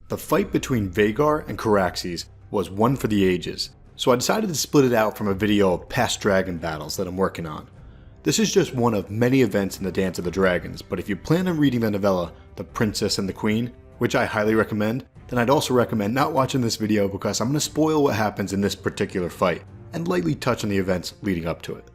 The fight between Vhagar and Caraxes was one for the ages, so I decided to split it out from a video of past dragon battles that I'm working on. This is just one of many events in the Dance of the Dragons, but if you plan on reading the novella, The Princess and the Queen, which I highly recommend, then I'd also recommend not watching this video because I'm going to spoil what happens in this particular fight, and lightly touch on the events leading up to it.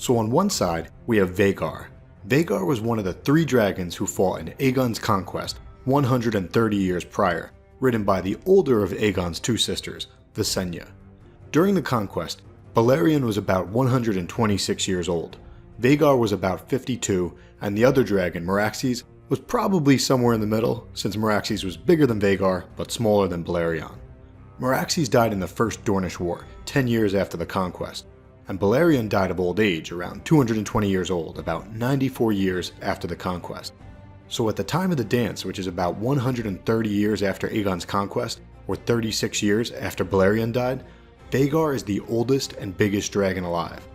So on one side, we have Vhagar. Vhagar was one of the 3 dragons who fought in Aegon's conquest 130 years prior, ridden by the older of Aegon's 2 sisters, Visenya. During the conquest, Balerion was about 126 years old, Vhagar was about 52, and the other dragon, Meraxes, was probably somewhere in the middle, since Meraxes was bigger than Vhagar, but smaller than Balerion. Meraxes died in the First Dornish War, 10 years after the conquest, and Balerion died of old age, around 220 years old, about 94 years after the conquest. So at the time of the dance, which is about 130 years after Aegon's conquest, or 36 years after Balerion died, Vhagar is the oldest and biggest dragon alive.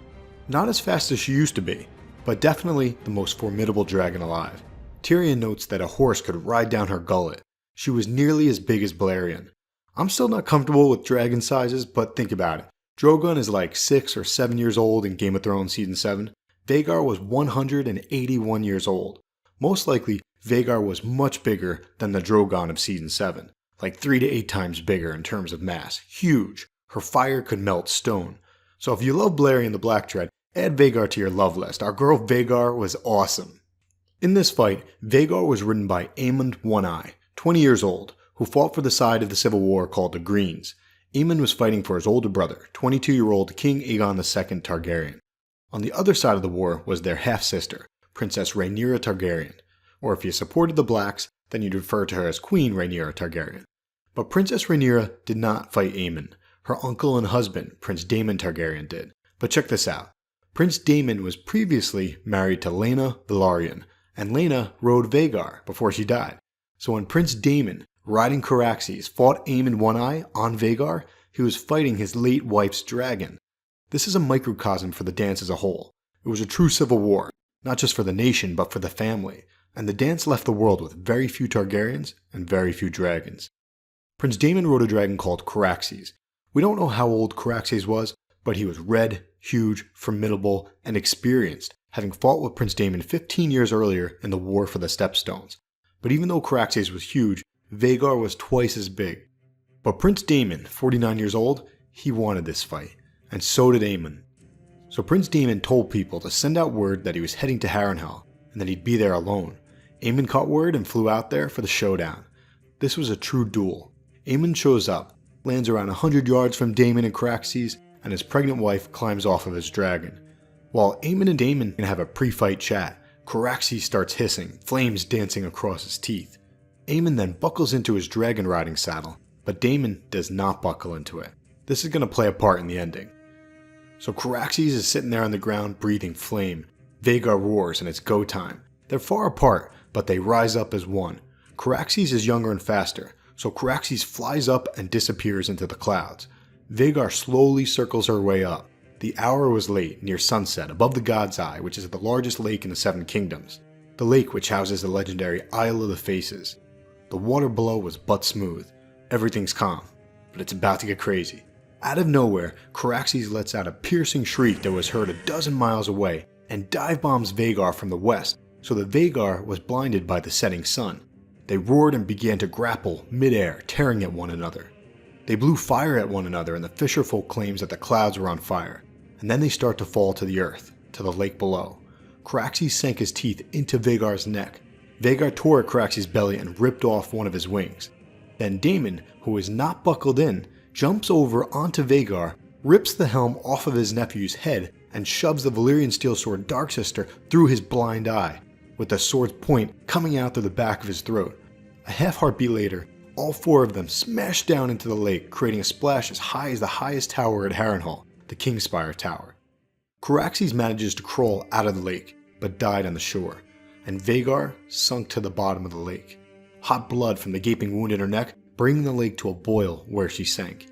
Not as fast as she used to be, but definitely the most formidable dragon alive. Tyrion notes that a horse could ride down her gullet. She was nearly as big as Balerion. I'm still not comfortable with dragon sizes, but think about it. Drogon is like 6 or 7 years old in Game of Thrones Season 7. Vhagar was 181 years old. Most likely, Vhagar was much bigger than the Drogon of Season 7. Like 3 to 8 times bigger in terms of mass. Huge. Her fire could melt stone. So if you love Balerion the Black Dread, add Vhagar to your love list. Our girl Vhagar was awesome. In this fight, Vhagar was ridden by Aemond One-Eye, 20 years old, who fought for the side of the civil war called the Greens. Aemond was fighting for his older brother, 22-year-old King Aegon II Targaryen. On the other side of the war was their half-sister, Princess Rhaenyra Targaryen, or if you supported the Blacks, then you'd refer to her as Queen Rhaenyra Targaryen. But Princess Rhaenyra did not fight Aemond. Her uncle and husband, Prince Daemon Targaryen, did. But check this out. Prince Daemon was previously married to Laena Velaryon, and Laena rode Vhagar before she died. So when Prince Daemon, riding Caraxes, fought Aemond One-Eye on Vhagar, he was fighting his late wife's dragon. This is a microcosm for the dance as a whole. It was a true civil war, not just for the nation, but for the family, and the dance left the world with very few Targaryens and very few dragons. Prince Daemon rode a dragon called Caraxes. We don't know how old Caraxes was, but he was red, huge, formidable, and experienced, having fought with Prince Daemon 15 years earlier in the War for the Stepstones. But even though Caraxes was huge, Vhagar was twice as big. But Prince Daemon, 49 years old, he wanted this fight, and so did Aemon. So Prince Daemon told people to send out word that he was heading to Harrenhal, and that he'd be there alone. Aemon caught word and flew out there for the showdown. This was a true duel. Aemon shows up, lands around 100 yards from Daemon and Caraxes, and his pregnant wife climbs off of his dragon. While Aemon and Daemon have a pre-fight chat, Caraxes starts hissing, flames dancing across his teeth. Aemon then buckles into his dragon riding saddle, but Daemon does not buckle into it. This is going to play a part in the ending. So Caraxes is sitting there on the ground breathing flame. Vhagar roars and it's go time. They're far apart, but they rise up as one. Caraxes is younger and faster, so Caraxes flies up and disappears into the clouds. Vhagar slowly circles her way up. The hour was late, near sunset, above the God's Eye, which is the largest lake in the Seven Kingdoms. The lake which houses the legendary Isle of the Faces. The water below was but smooth. Everything's calm, but it's about to get crazy. Out of nowhere, Caraxes lets out a piercing shriek that was heard a dozen miles away and dive bombs Vhagar from the west, so that Vhagar was blinded by the setting sun. They roared and began to grapple mid-air, tearing at one another. They blew fire at one another, and the fisherfolk claims that the clouds were on fire. And then they start to fall to the earth, to the lake below. Caraxes sank his teeth into Vhagar's neck. Vhagar tore at Caraxes' belly and ripped off one of his wings. Then Daemon, who is not buckled in, jumps over onto Vhagar, rips the helm off of his nephew's head, and shoves the Valyrian steel sword Darksister through his blind eye, with the sword's point coming out through the back of his throat. A half heartbeat later, all 4 of them smash down into the lake, creating a splash as high as the highest tower at Harrenhal, the Kingspire Tower. Caraxes manages to crawl out of the lake, but died on the shore, and Vhagar sunk to the bottom of the lake. Hot blood from the gaping wound in her neck, bringing the lake to a boil where she sank.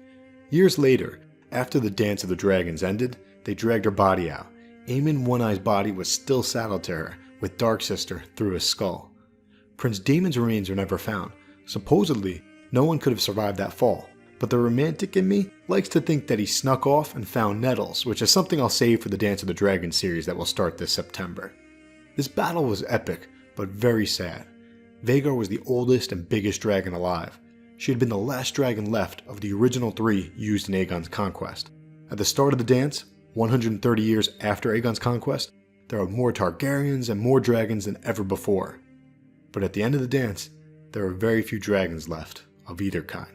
Years later, after the Dance of the Dragons ended, they dragged her body out. Aemon One-Eye's body was still saddled to her, with Darksister through his skull. Prince Daemon's remains were never found. Supposedly, no one could have survived that fall, but the romantic in me likes to think that he snuck off and found nettles, which is something I'll save for the Dance of the Dragon series that will start this September. This battle was epic, but very sad. Vhagar was the oldest and biggest dragon alive. She had been the last dragon left of the original 3 used in Aegon's conquest. At the start of the dance, 130 years after Aegon's conquest, there are more Targaryens and more dragons than ever before. But at the end of the dance, there are very few dragons left of either kind.